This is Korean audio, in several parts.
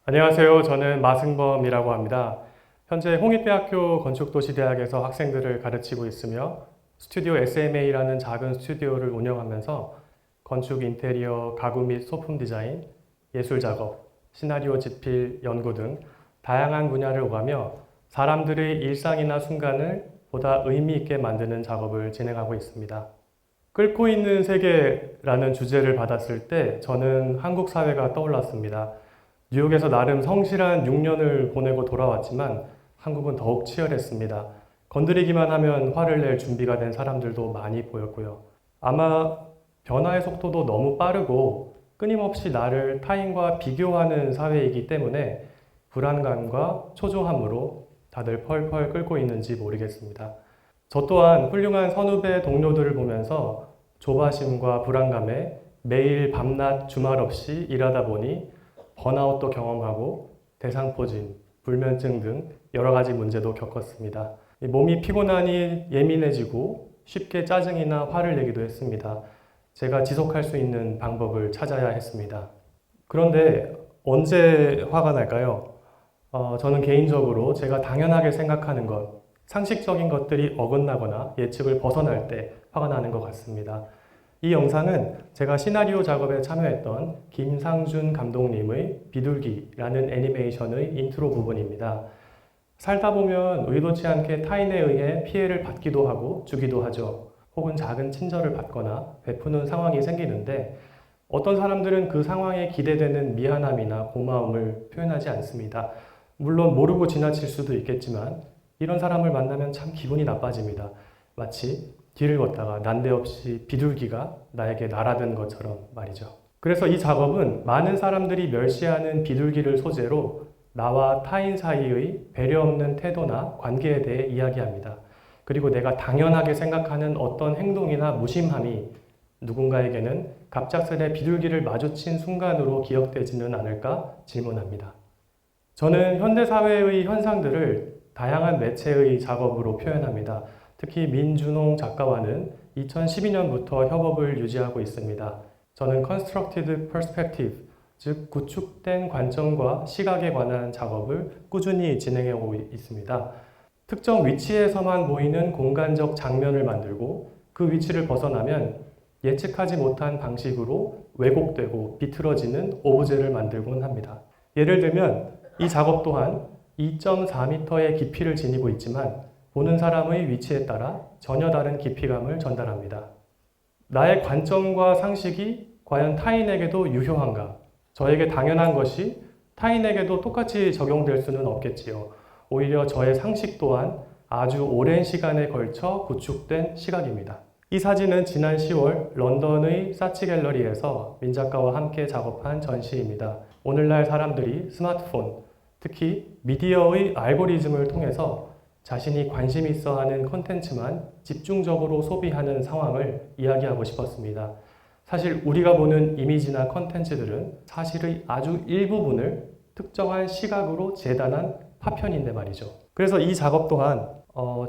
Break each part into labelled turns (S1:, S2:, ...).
S1: 안녕하세요. 저는 마승범이라고 합니다. 현재 홍익대학교 건축도시대학에서 학생들을 가르치고 있으며 스튜디오 SMA라는 작은 스튜디오를 운영하면서 건축 인테리어, 가구 및 소품 디자인, 예술 작업, 시나리오 집필, 연구 등 다양한 분야를 오가며 사람들의 일상이나 순간을 보다 의미 있게 만드는 작업을 진행하고 있습니다. 끓고 있는 세계라는 주제를 받았을 때 저는 한국 사회가 떠올랐습니다. 뉴욕에서 나름 성실한 6년을 보내고 돌아왔지만 한국은 더욱 치열했습니다. 건드리기만 하면 화를 낼 준비가 된 사람들도 많이 보였고요. 아마 변화의 속도도 너무 빠르고 끊임없이 나를 타인과 비교하는 사회이기 때문에 불안감과 초조함으로 다들 펄펄 끓고 있는지 모르겠습니다. 저 또한 훌륭한 선후배 동료들을 보면서 조바심과 불안감에 매일 밤낮 주말 없이 일하다 보니 번아웃도 경험하고 대상포진, 불면증 등 여러 가지 문제도 겪었습니다. 몸이 피곤하니 예민해지고 쉽게 짜증이나 화를 내기도 했습니다. 제가 지속할 수 있는 방법을 찾아야 했습니다. 그런데 언제 화가 날까요? 저는 개인적으로 제가 당연하게 생각하는 것, 상식적인 것들이 어긋나거나 예측을 벗어날 때 화가 나는 것 같습니다. 이 영상은 제가 시나리오 작업에 참여했던 김상준 감독님의 비둘기라는 애니메이션의 인트로 부분입니다. 살다 보면 의도치 않게 타인에 의해 피해를 받기도 하고 주기도 하죠. 혹은 작은 친절을 받거나 베푸는 상황이 생기는데 어떤 사람들은 그 상황에 기대되는 미안함이나 고마움을 표현하지 않습니다. 물론 모르고 지나칠 수도 있겠지만 이런 사람을 만나면 참 기분이 나빠집니다. 마치 길을 걷다가 난데없이 비둘기가 나에게 날아든 것처럼 말이죠. 그래서 이 작업은 많은 사람들이 멸시하는 비둘기를 소재로 나와 타인 사이의 배려 없는 태도나 관계에 대해 이야기합니다. 그리고 내가 당연하게 생각하는 어떤 행동이나 무심함이 누군가에게는 갑작스레 비둘기를 마주친 순간으로 기억되지는 않을까 질문합니다. 저는 현대사회의 현상들을 다양한 매체의 작업으로 표현합니다. 특히 민준홍 작가와는 2012년부터 협업을 유지하고 있습니다. 저는 Constructed Perspective, 즉 구축된 관점과 시각에 관한 작업을 꾸준히 진행해 오고 있습니다. 특정 위치에서만 보이는 공간적 장면을 만들고 그 위치를 벗어나면 예측하지 못한 방식으로 왜곡되고 비틀어지는 오브제를 만들곤 합니다. 예를 들면 이 작업 또한 2.4m의 깊이를 지니고 있지만 보는 사람의 위치에 따라 전혀 다른 깊이감을 전달합니다. 나의 관점과 상식이 과연 타인에게도 유효한가? 저에게 당연한 것이 타인에게도 똑같이 적용될 수는 없겠지요. 오히려 저의 상식 또한 아주 오랜 시간에 걸쳐 구축된 시각입니다. 이 사진은 지난 10월 런던의 사치 갤러리에서 민 작가와 함께 작업한 전시입니다. 오늘날 사람들이 스마트폰, 특히 미디어의 알고리즘을 통해서 자신이 관심 있어 하는 콘텐츠만 집중적으로 소비하는 상황을 이야기하고 싶었습니다. 사실 우리가 보는 이미지나 콘텐츠들은 사실의 아주 일부분을 특정한 시각으로 재단한 파편인데 말이죠. 그래서 이 작업 또한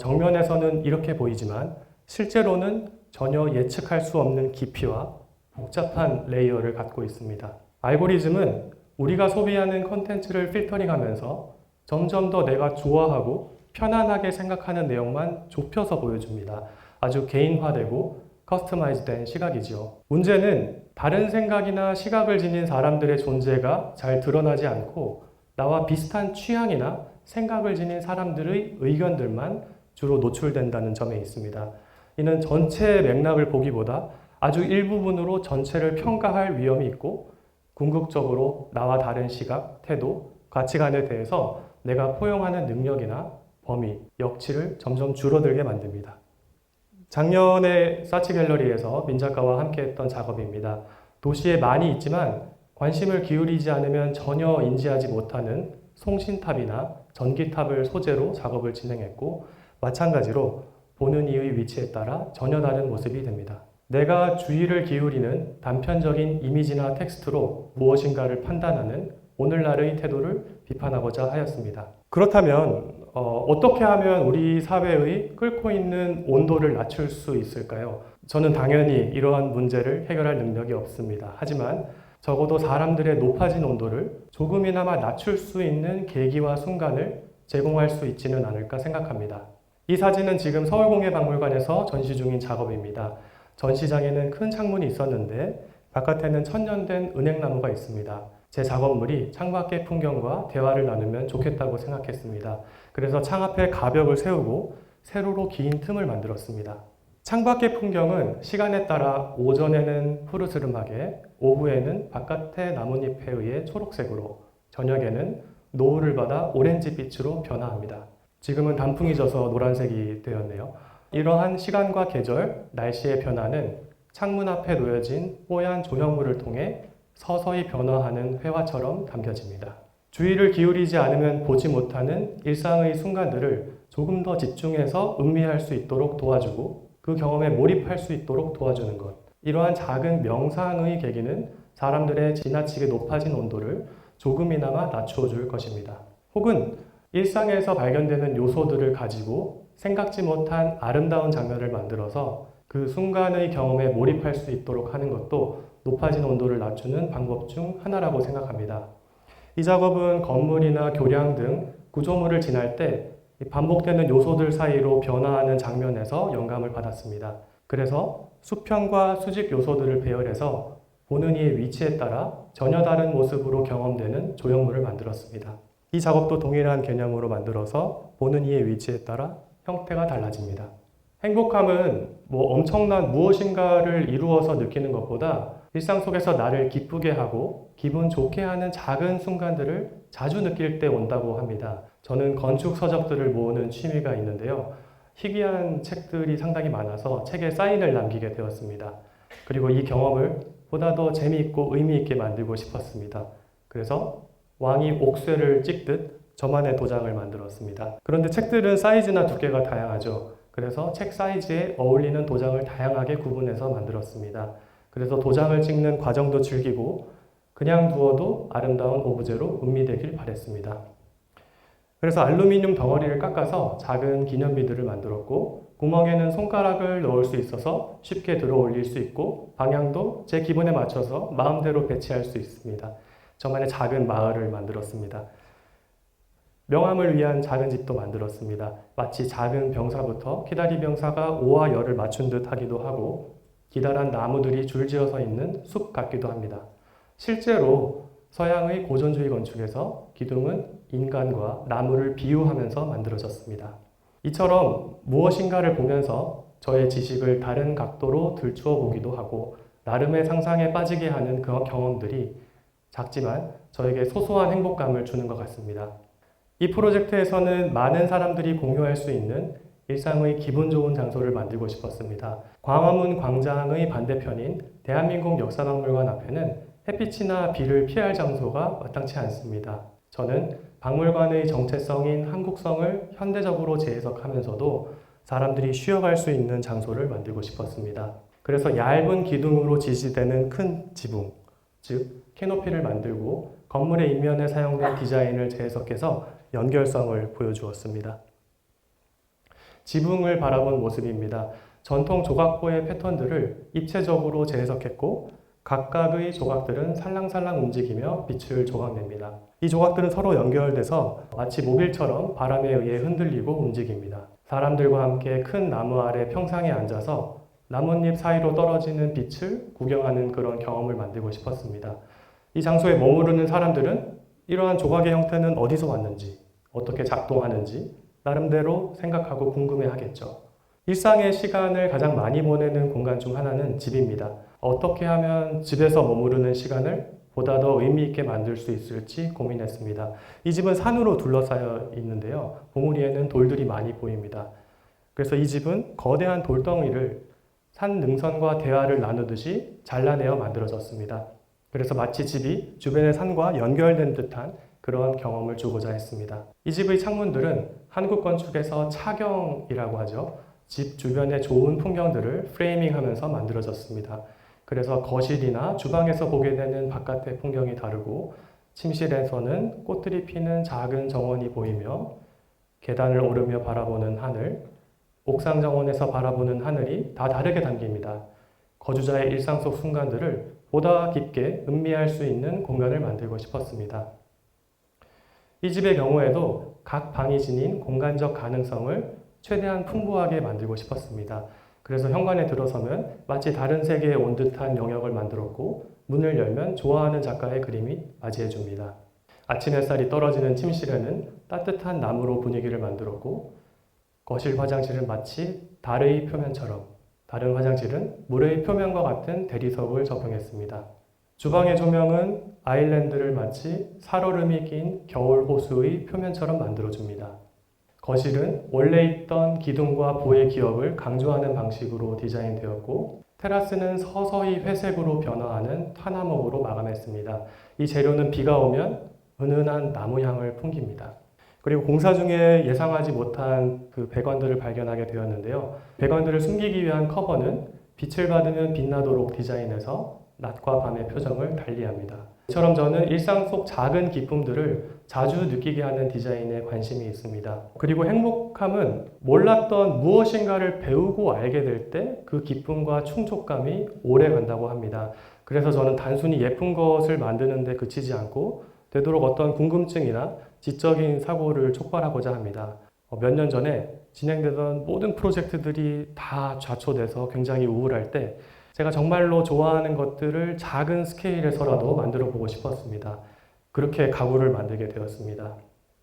S1: 정면에서는 이렇게 보이지만 실제로는 전혀 예측할 수 없는 깊이와 복잡한 레이어를 갖고 있습니다. 알고리즘은 우리가 소비하는 콘텐츠를 필터링하면서 점점 더 내가 좋아하고 편안하게 생각하는 내용만 좁혀서 보여줍니다. 아주 개인화되고 커스터마이즈된 시각이죠. 문제는 다른 생각이나 시각을 지닌 사람들의 존재가 잘 드러나지 않고 나와 비슷한 취향이나 생각을 지닌 사람들의 의견들만 주로 노출된다는 점에 있습니다. 이는 전체 맥락을 보기보다 아주 일부분으로 전체를 평가할 위험이 있고 궁극적으로 나와 다른 시각, 태도, 가치관에 대해서 내가 포용하는 능력이나 범위, 역치를 점점 줄어들게 만듭니다. 작년에 사치 갤러리에서 민 작가와 함께 했던 작업입니다. 도시에 많이 있지만 관심을 기울이지 않으면 전혀 인지하지 못하는 송신탑이나 전기탑을 소재로 작업을 진행했고 마찬가지로 보는 이의 위치에 따라 전혀 다른 모습이 됩니다. 내가 주의를 기울이는 단편적인 이미지나 텍스트로 무엇인가를 판단하는 오늘날의 태도를 비판하고자 하였습니다. 그렇다면 어떻게 하면 우리 사회의 끓고 있는 온도를 낮출 수 있을까요? 저는 당연히 이러한 문제를 해결할 능력이 없습니다. 하지만 적어도 사람들의 높아진 온도를 조금이나마 낮출 수 있는 계기와 순간을 제공할 수 있지는 않을까 생각합니다. 이 사진은 지금 서울공예박물관에서 전시 중인 작업입니다. 전시장에는 큰 창문이 있었는데 바깥에는 천년된 은행나무가 있습니다. 제 작업물이 창밖의 풍경과 대화를 나누면 좋겠다고 생각했습니다. 그래서 창 앞에 가벽을 세우고 세로로 긴 틈을 만들었습니다. 창밖의 풍경은 시간에 따라 오전에는 푸르스름하게, 오후에는 바깥의 나뭇잎에 의해 초록색으로, 저녁에는 노을을 받아 오렌지빛으로 변화합니다. 지금은 단풍이 져서 노란색이 되었네요. 이러한 시간과 계절, 날씨의 변화는 창문 앞에 놓여진 뽀얀 조형물을 통해 서서히 변화하는 회화처럼 담겨집니다. 주의를 기울이지 않으면 보지 못하는 일상의 순간들을 조금 더 집중해서 음미할 수 있도록 도와주고 그 경험에 몰입할 수 있도록 도와주는 것. 이러한 작은 명상의 계기는 사람들의 지나치게 높아진 온도를 조금이나마 낮추어 줄 것입니다. 혹은 일상에서 발견되는 요소들을 가지고 생각지 못한 아름다운 장면을 만들어서 그 순간의 경험에 몰입할 수 있도록 하는 것도 높아진 온도를 낮추는 방법 중 하나라고 생각합니다. 이 작업은 건물이나 교량 등 구조물을 지날 때 반복되는 요소들 사이로 변화하는 장면에서 영감을 받았습니다. 그래서 수평과 수직 요소들을 배열해서 보는 이의 위치에 따라 전혀 다른 모습으로 경험되는 조형물을 만들었습니다. 이 작업도 동일한 개념으로 만들어서 보는 이의 위치에 따라 형태가 달라집니다. 행복함은 엄청난 무엇인가를 이루어서 느끼는 것보다 일상 속에서 나를 기쁘게 하고 기분 좋게 하는 작은 순간들을 자주 느낄 때 온다고 합니다. 저는 건축 서적들을 모으는 취미가 있는데요. 희귀한 책들이 상당히 많아서 책에 사인을 남기게 되었습니다. 그리고 이 경험을 보다 더 재미있고 의미 있게 만들고 싶었습니다. 그래서 왕이 옥쇠를 찍듯 저만의 도장을 만들었습니다. 그런데 책들은 사이즈나 두께가 다양하죠. 그래서 책 사이즈에 어울리는 도장을 다양하게 구분해서 만들었습니다. 그래서 도장을 찍는 과정도 즐기고 그냥 두어도 아름다운 오브제로 음미되길 바랬습니다. 그래서 알루미늄 덩어리를 깎아서 작은 기념비들을 만들었고 구멍에는 손가락을 넣을 수 있어서 쉽게 들어 올릴 수 있고 방향도 제 기분에 맞춰서 마음대로 배치할 수 있습니다. 저만의 작은 마을을 만들었습니다. 명함을 위한 작은 집도 만들었습니다. 마치 작은 병사부터 키다리 병사가 오와 열을 맞춘 듯 하기도 하고 기다란 나무들이 줄지어서 있는 숲 같기도 합니다. 실제로 서양의 고전주의 건축에서 기둥은 인간과 나무를 비유하면서 만들어졌습니다. 이처럼 무엇인가를 보면서 저의 지식을 다른 각도로 들추어 보기도 하고 나름의 상상에 빠지게 하는 그 경험들이 작지만 저에게 소소한 행복감을 주는 것 같습니다. 이 프로젝트에서는 많은 사람들이 공유할 수 있는 일상의 기분 좋은 장소를 만들고 싶었습니다. 광화문 광장의 반대편인 대한민국 역사박물관 앞에는 햇빛이나 비를 피할 장소가 마땅치 않습니다. 저는 박물관의 정체성인 한국성을 현대적으로 재해석하면서도 사람들이 쉬어갈 수 있는 장소를 만들고 싶었습니다. 그래서 얇은 기둥으로 지지되는 큰 지붕, 즉 캐노피를 만들고 건물의 입면에 사용된 디자인을 재해석해서 연결성을 보여주었습니다. 지붕을 바라본 모습입니다. 전통 조각보의 패턴들을 입체적으로 재해석했고 각각의 조각들은 살랑살랑 움직이며 빛을 조각냅니다. 이 조각들은 서로 연결돼서 마치 모빌처럼 바람에 의해 흔들리고 움직입니다. 사람들과 함께 큰 나무 아래 평상에 앉아서 나뭇잎 사이로 떨어지는 빛을 구경하는 그런 경험을 만들고 싶었습니다. 이 장소에 머무르는 사람들은 이러한 조각의 형태는 어디서 왔는지, 어떻게 작동하는지 나름대로 생각하고 궁금해하겠죠. 일상의 시간을 가장 많이 보내는 공간 중 하나는 집입니다. 어떻게 하면 집에서 머무르는 시간을 보다 더 의미 있게 만들 수 있을지 고민했습니다. 이 집은 산으로 둘러싸여 있는데요. 봉우리에는 돌들이 많이 보입니다. 그래서 이 집은 거대한 돌덩이를 산 능선과 대화를 나누듯이 잘라내어 만들어졌습니다. 그래서 마치 집이 주변의 산과 연결된 듯한 그런 경험을 주고자 했습니다. 이 집의 창문들은 한국 건축에서 차경이라고 하죠. 집 주변의 좋은 풍경들을 프레이밍하면서 만들어졌습니다. 그래서 거실이나 주방에서 보게 되는 바깥의 풍경이 다르고 침실에서는 꽃들이 피는 작은 정원이 보이며 계단을 오르며 바라보는 하늘, 옥상 정원에서 바라보는 하늘이 다 다르게 담깁니다. 거주자의 일상 속 순간들을 보다 깊게 음미할 수 있는 공간을 만들고 싶었습니다. 이 집의 경우에도 각 방이 지닌 공간적 가능성을 최대한 풍부하게 만들고 싶었습니다. 그래서 현관에 들어서면 마치 다른 세계에 온 듯한 영역을 만들었고, 문을 열면 좋아하는 작가의 그림이 맞이해줍니다. 아침 햇살이 떨어지는 침실에는 따뜻한 나무로 분위기를 만들었고, 거실 화장실은 마치 달의 표면처럼, 다른 화장실은 물의 표면과 같은 대리석을 적용했습니다. 주방의 조명은 아일랜드를 마치 살얼음이 낀 겨울 호수의 표면처럼 만들어줍니다. 거실은 원래 있던 기둥과 보의 기억을 강조하는 방식으로 디자인되었고, 테라스는 서서히 회색으로 변화하는 화나목으로 마감했습니다. 이 재료는 비가 오면 은은한 나무 향을 풍깁니다. 그리고 공사 중에 예상하지 못한 그 배관들을 발견하게 되었는데요. 배관들을 숨기기 위한 커버는 빛을 받으면 빛나도록 디자인해서 낮과 밤의 표정을 달리합니다. 이처럼 저는 일상 속 작은 기쁨들을 자주 느끼게 하는 디자인에 관심이 있습니다. 그리고 행복함은 몰랐던 무엇인가를 배우고 알게 될 때 그 기쁨과 충족감이 오래 간다고 합니다. 그래서 저는 단순히 예쁜 것을 만드는 데 그치지 않고 되도록 어떤 궁금증이나 지적인 사고를 촉발하고자 합니다. 몇 년 전에 진행되던 모든 프로젝트들이 다 좌초돼서 굉장히 우울할 때 제가 정말로 좋아하는 것들을 작은 스케일에서라도 만들어 보고 싶었습니다. 그렇게 가구를 만들게 되었습니다.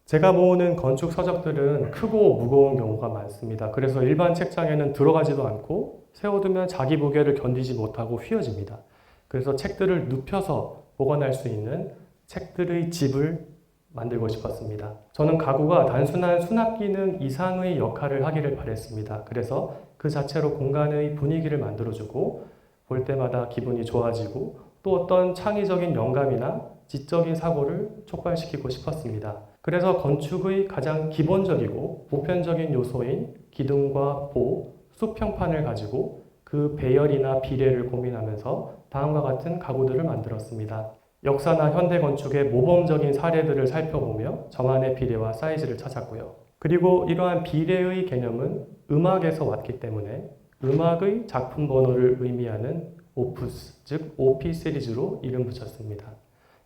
S1: 제가 모으는 건축 서적들은 크고 무거운 경우가 많습니다. 그래서 일반 책장에는 들어가지도 않고 세워두면 자기 무게를 견디지 못하고 휘어집니다. 그래서 책들을 눕혀서 보관할 수 있는 책들의 집을 만들고 싶었습니다. 저는 가구가 단순한 수납 기능 이상의 역할을 하기를 바랬습니다. 그래서 그 자체로 공간의 분위기를 만들어주고 볼 때마다 기분이 좋아지고 또 어떤 창의적인 영감이나 지적인 사고를 촉발시키고 싶었습니다. 그래서 건축의 가장 기본적이고 보편적인 요소인 기둥과 보, 수평판을 가지고 그 배열이나 비례를 고민하면서 다음과 같은 가구들을 만들었습니다. 역사나 현대 건축의 모범적인 사례들을 살펴보며 저만의 비례와 사이즈를 찾았고요. 그리고 이러한 비례의 개념은 음악에서 왔기 때문에 음악의 작품 번호를 의미하는 오푸스, 즉 OP 시리즈로 이름 붙였습니다.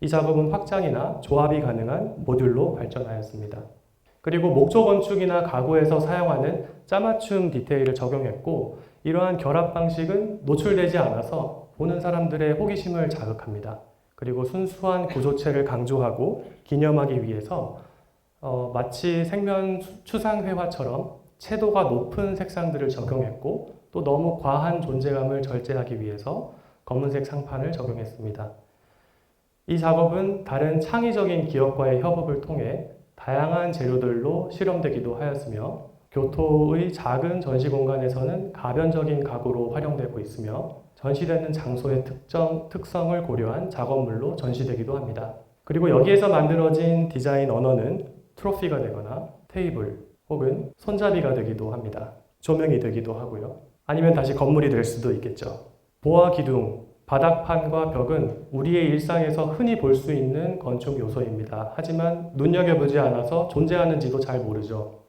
S1: 이 작업은 확장이나 조합이 가능한 모듈로 발전하였습니다. 그리고 목조 건축이나 가구에서 사용하는 짜맞춤 디테일을 적용했고, 이러한 결합 방식은 노출되지 않아서 보는 사람들의 호기심을 자극합니다. 그리고 순수한 구조체를 강조하고 기념하기 위해서 마치 생면 추상회화처럼 채도가 높은 색상들을 적용했고, 또 너무 과한 존재감을 절제하기 위해서 검은색 상판을 적용했습니다. 이 작업은 다른 창의적인 기업과의 협업을 통해 다양한 재료들로 실험되기도 하였으며, 교토의 작은 전시 공간에서는 가변적인 가구로 활용되고 있으며, 전시되는 장소의 특성을 고려한 작업물로 전시되기도 합니다. 그리고 여기에서 만들어진 디자인 언어는 트로피가 되거나 테이블 혹은 손잡이가 되기도 합니다. 조명이 되기도 하고요. 아니면 다시 건물이 될 수도 있겠죠. 보아 기둥, 바닥판과 벽은 우리의 일상에서 흔히 볼 수 있는 건축 요소입니다. 하지만 눈여겨보지 않아서 존재하는지도 잘 모르죠.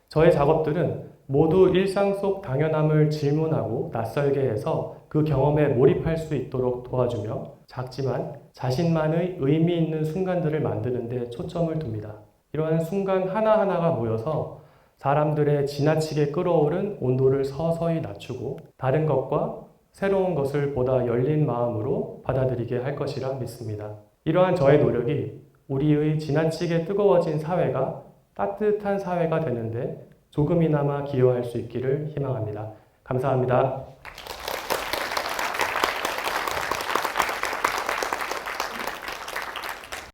S1: 저의 작업들은 모두 일상 속 당연함을 질문하고 낯설게 해서 그 경험에 몰입할 수 있도록 도와주며 작지만 자신만의 의미 있는 순간들을 만드는 데 초점을 둡니다. 이러한 순간 하나하나가 모여서 사람들의 지나치게 끌어오른 온도를 서서히 낮추고 다른 것과 새로운 것을 보다 열린 마음으로 받아들이게 할 것이라 믿습니다. 이러한 저의 노력이 우리의 지나치게 뜨거워진 사회가 따뜻한 사회가 되는데 조금이나마 기여할 수 있기를 희망합니다. 감사합니다.